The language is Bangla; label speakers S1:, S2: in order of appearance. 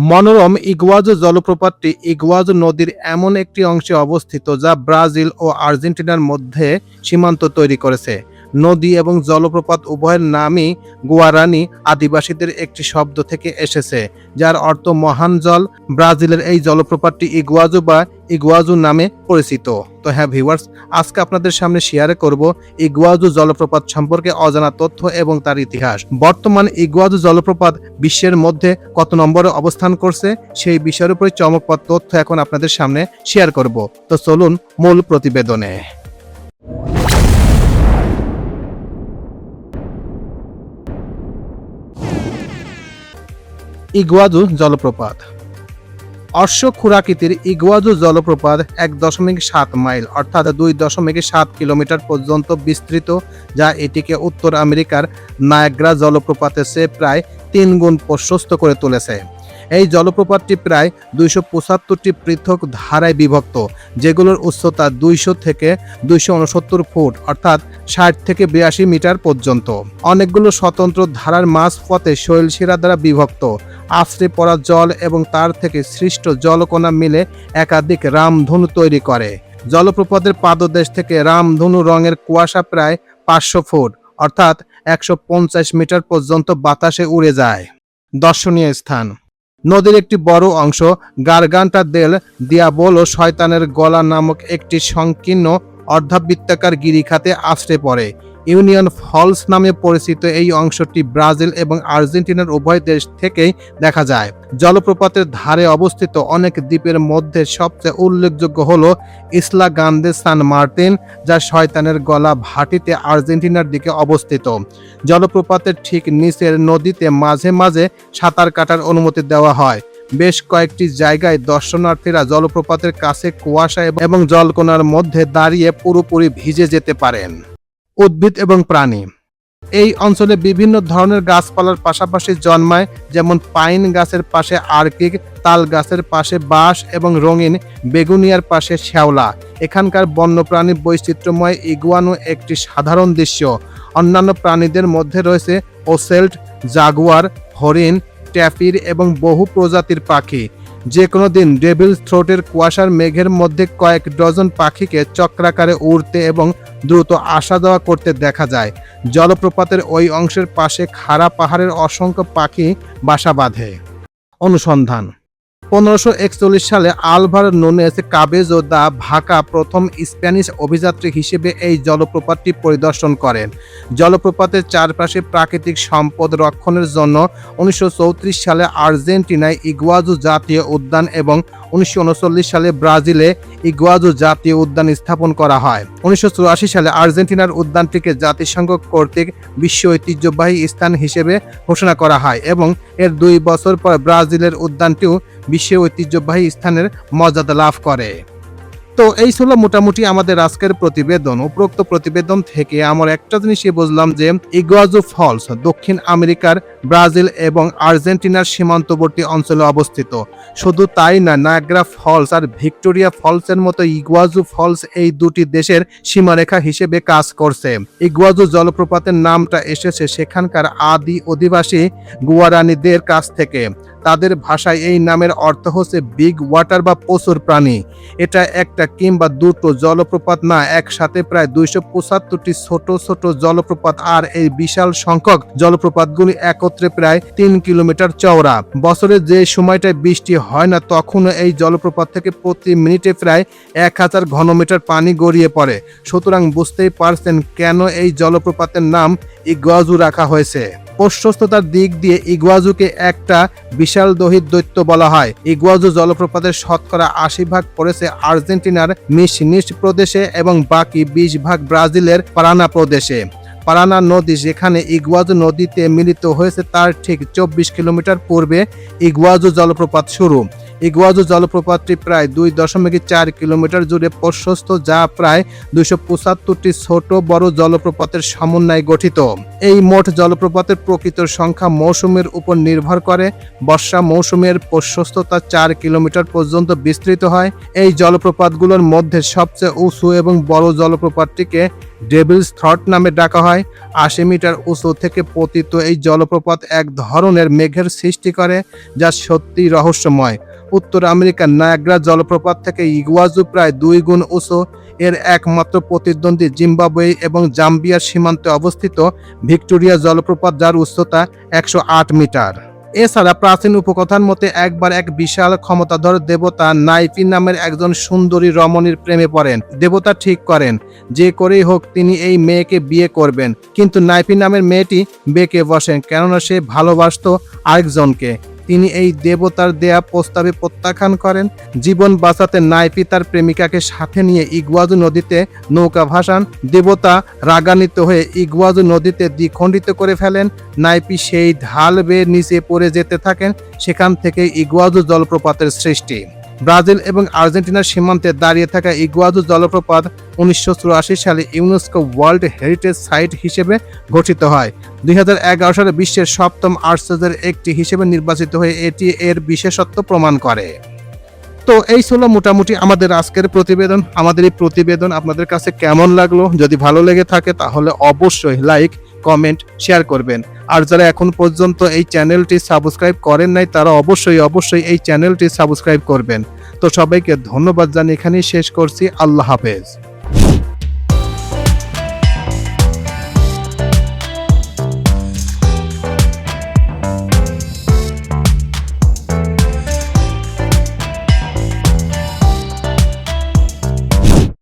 S1: মনোরম ইগুয়াজু জলপ্রপাতটি ইগুয়াজু নদীর এমন একটি অংশে অবস্থিত যা ব্রাজিল ও আর্জেন্টিনার মধ্যে সীমান্ত তৈরি করেছে। নদী এবং জলপ্রপাত উভয়ের নামই গুয়ারানি আদিবাসীদের একটি শব্দ থেকে এসেছে, যার অর্থ মহান জল। ব্রাজিলের এই জলপ্রপাতটি ইগুয়াজু বা ইগুয়াজু নামে পরিচিত। তো হ্যাঁ ভিউয়ার্স, আজকে আপনাদের সামনে শেয়ার করব ইগুয়াজু জলপ্রপাত সম্পর্কে অজানা তথ্য এবং তার ইতিহাস। বর্তমান ইগুয়াজু জলপ্রপাত বিশ্বের মধ্যে কত নম্বরে অবস্থান করছে সেই বিষয়ের উপরে চমকপ্রদ তথ্য এখন আপনাদের সামনে শেয়ার করব। তো চলুন মূল প্রতিবেদনে। ইগুয়াজু জলপ্রপাত। অশ্বক্ষুরাকৃতির ইগুয়াজু জলপ্রপাত ১.৭ মাইল অর্থাৎ ২.৭ কিলোমিটার পর্যন্ত বিস্তৃত, যা এটিকে উত্তর আমেরিকার নায়াগ্রা জলপ্রপাতের চেয়ে প্রায় ৩ গুণ প্রশস্ত করে তুলেছে। এই জলপ্রপাতটি প্রায় ২৭৫টি পৃথক ধারায় বিভক্ত, যেগুলোর উচ্চতা ২০০ থেকে ২৬৯ ফুট অর্থাৎ ৬০ থেকে ৮২ মিটার পর্যন্ত। অনেকগুলো স্বতন্ত্র ধারার মাঝপথে শৈলশিরা দ্বারা বিভক্ত। আছড়ে পড়া জল এবং তার থেকে সৃষ্ট জলকণা মিলে একাধিক রামধনু তৈরি করে। জলপ্রপাতের পাদদেশ থেকে রামধনু রঙের কুয়াশা প্রায় ৫০০ ফুট অর্থাৎ ১৫০ মিটার পর্যন্ত বাতাসে উড়ে যায়। দর্শনীয় স্থান: নদীর একটি বড় অংশ গারগান্টা দেল দিয়াবোলো শয়তানের গলা নামক একটি সংকীর্ণ অর্ধাবৃত্তাকার গিরিখাতে আছড়ে পড়ে। ইউনিয়ন ফলস নামে পরিচিত এই অংশটি ব্রাজিল এবং আর্জেন্টিনার উভয় দেশ থেকেই দেখা যায়। জলপ্রপাতের ধারে অবস্থিত অনেক দ্বীপের মধ্যে সবচেয়ে উল্লেখযোগ্য হল ইসলা গ্রান্দে সান মার্টিন, যা শয়তানের গলা ভাটিতে আর্জেন্টিনার দিকে অবস্থিত। জলপ্রপাতের ঠিক নিচের নদীতে মাঝে মাঝে সাঁতার কাটার অনুমতি দেওয়া হয়। বেশ কয়েকটি জায়গায় দর্শনার্থীরা জলপ্রপাতের কাছে কুয়াশা এবং জলকণার মধ্যে দাঁড়িয়ে পুরোপুরি ভিজে যেতে পারেন। উদ্ভিদ এবং প্রাণী: এই অঞ্চলে বিভিন্ন ধরনের গাছপালার পাশাপাশি জন্মায়, যেমন পাইন গাছের পাশে আর্কিক, তাল গাছের পাশে বাঁশ এবং রঙিন বেগুনিয়ার পাশে শ্যাওলা। এখানকার বন্যপ্রাণী বৈচিত্র্যময়। ইগুয়ানু একটি সাধারণ দৃশ্য। অন্যান্য প্রাণীদের মধ্যে রয়েছে ওসেল্ট, জাগুয়ার, হরিণ, ট্যাপির এবং বহু প্রজাতির পাখি। যে কোনো দিন ডেভিলস থ্রোটের কুয়াশার মেঘের মধ্যে কয়েক ডজন পাখিকে চক্রাকারে উড়তে এবং দ্রুত আসা যাওয়া করতে দেখা যায়। জলপ্রপাতের ওই অংশের পাশে খাড়া পাহাড়ের অসংখ্য পাখি বাসা বাঁধে। অনুসন্ধান: ১৫৪১ সালে আলভারো নুনেজ কাবেজো দা ভাকা প্রথম স্প্যানিশ অভিযাত্রী হিসেবে এই জলপ্রপাতটি পরিদর্শন করেন। জলপ্রপাতের চারপাশে প্রাকৃতিক সম্পদ রক্ষণের জন্য ১৯৩৪ সালে আর্জেন্টিনায় ইগুয়াজু জাতীয় উদ্যান এবং ১৯৩৯ সালে ব্রাজিলে ইগুয়াজু জাতীয় উদ্যান স্থাপন করা হয়। ১৯৮৪ সালে আর্জেন্টিনার উদ্যানটিকে জাতিসংঘ কর্তৃক বিশ্ব ঐতিহ্যবাহী স্থান হিসেবে ঘোষণা করা হয় এবং এর ২ বছর পর ব্রাজিলের উদ্যানটিও বিশ্ব ঐতিহ্যবাহী স্থানের মর্যাদা লাভ করে। তো এই ছিল মোটামুটি আমাদের আজকের প্রতিবেদন। উপরোক্ত প্রতিবেদন থেকে আমরা একটা জিনিসই বুঝলাম যে ইগুয়াজু ফলস দক্ষিণ আমেরিকার ব্রাজিল এবং আর্জেন্টিনার সীমান্তবর্তী অঞ্চলে অবস্থিত। শুধু তাই না, নায়াগ্রা ফলস আর ভিক্টোরিয়া ফলসের মতো ইগুয়াজু ফলস এই দুটি দেশের সীমারেখা হিসেবে কাজ করছে। ইগুয়াজু জলপ্রপাতের নামটা এসেছে সেখানকার আদি অধিবাসী গুয়ারানিদের কাছ থেকে। তাদের ভাষায় এই নামের অর্থ হচ্ছে বিগ ওয়াটার বা প্রচুর প্রাণী। এটা একটা কিংবা দুটো জলপ্রপাত না, একসাথে প্রায় ২৭৫টি ছোট ছোট জলপ্রপাত, আর এই বিশাল সংখ্যক জলপ্রপাতগুলি একত্রে প্রায় ৩ কিলোমিটার চওড়া। বছরে যে সময়টায় বৃষ্টি হয় না তখনও এই জলপ্রপাত থেকে প্রতি মিনিটে প্রায় ১০০০ ঘনমিটার পানি গড়িয়ে পড়ে। সুতরাং বুঝতেই পারছেন কেন এই জলপ্রপাতের নাম ইগুয়াজু রাখা হয়েছে। প্রশস্ততার দিক দিয়ে ইগুয়াজুকে একটা বিশাল দৈত্য বলা হয়। ইগুয়াজু জলপ্রপাতের শতকরা ৮০% পড়েছে আর্জেন্টিনার মিসনিস প্রদেশে এবং বাকি ২০% ব্রাজিলের পারানা প্রদেশে। পারানা নদী যেখানে ইগুয়াজু নদীতে মিলিত হয়েছে তার ঠিক ২৪ কিলোমিটার পূর্বে ইগুয়াজু জলপ্রপাত শুরু। ইগুয়াজু জলপ্রপাতটি প্রায় 2.4 কিলোমিটার জুড়ে প্রশস্ত, যা প্রায় 275টি ছোট বড় জলপ্রপাতের সমন্বয়ে গঠিত। এই মোট জলপ্রপাতের প্রকৃত সংখ্যা মৌসুমের উপর নির্ভর করে। বর্ষা মৌসুমের প্রশস্ততা 4 কিলোমিটার পর্যন্ত বিস্তৃত হয়। এই জলপ্রপাতগুলোর মধ্যে সবচেয়ে উঁচু এবং বড় জলপ্রপাতটিকে ডেভিলস থ্রট নামে ডাকা হয়। 80 মিটার উঁচু থেকে পতিত এই জলপ্রপাত এক ধরনের মেঘের সৃষ্টি করে, যা সত্যি রহস্যময়। উত্তর আমেরিকার নায়াগ্রা জলপ্রপাত থেকে ইগুয়াজু প্রায় 2 গুণ উঁচু। এর একমাত্র প্রতিদ্বন্দ্বী জিম্বাবুয়ে এবং জাম্বিয়ার সীমান্তে অবস্থিত ভিক্টোরিয়া জলপ্রপাত, যার উচ্চতা 108 মিটার। এছাড়া প্রাচীন উপকথার মতে একবার এক বিশাল ক্ষমতাধর দেবতা নাইপি নামের একজন সুন্দরী রমণীর প্রেমে পড়েন। দেবতা ঠিক করেন যে করেই হোক তিনি এই মেয়েকে বিয়ে করবেন, কিন্তু নাইপি নামের মেয়েটি বেঁকে বসেন, কেননা সে ভালোবাসত আরেকজনকে। তিনি এই দেবতার দেয়া প্রস্তাবে প্রত্যাখ্যান করেন। জীবন বাঁচাতে নাইপি তার প্রেমিকাকে সাথে নিয়ে ইগুয়াজু নদীতে নৌকা ভাসান। দেবতা রাগান্বিত হয়ে ইগুয়াজু নদীতে দ্বিখণ্ডিত করে ফেলেন। নাইপি সেই ঢাল বেয়ে নিচে পড়ে যেতে থাকেন। সেখান থেকে ইগুয়াজু জলপ্রপাতের সৃষ্টি। ব্রাজিল এবং আর্জেন্টিনার সীমান্তে দাঁড়িয়ে থাকা ইগুয়াজু জলপ্রপাত 1984 সালে ইউনেস্কো ওয়ার্ল্ড হেরিটেজ সাইট হিসেবে ঘোষিত হয়। 2011 সালে বিশ্বের 7ম আশ্চর্যের একটি হিসেবে নির্বাচিত হয়ে এটি এর বিশেষত্ব প্রমাণ করে। তো এই ছিল মোটামুটি আমাদের আজকের প্রতিবেদন। আমাদের এই প্রতিবেদন আপনাদের কাছে কেমন লাগলো? যদি ভালো লেগে থাকে তাহলে অবশ্যই লাইক, কমেন্ট, শেয়ার করবেন। আর যারা এখন পর্যন্ত এই চ্যানেলটি সাবস্ক্রাইব করেন নাই তারা অবশ্যই এই চ্যানেলটি সাবস্ক্রাইব করবেন। তো সবাইকে ধন্যবাদ জানিয়ে এখানেই শেষ করছি। আল্লাহ হাফেজ।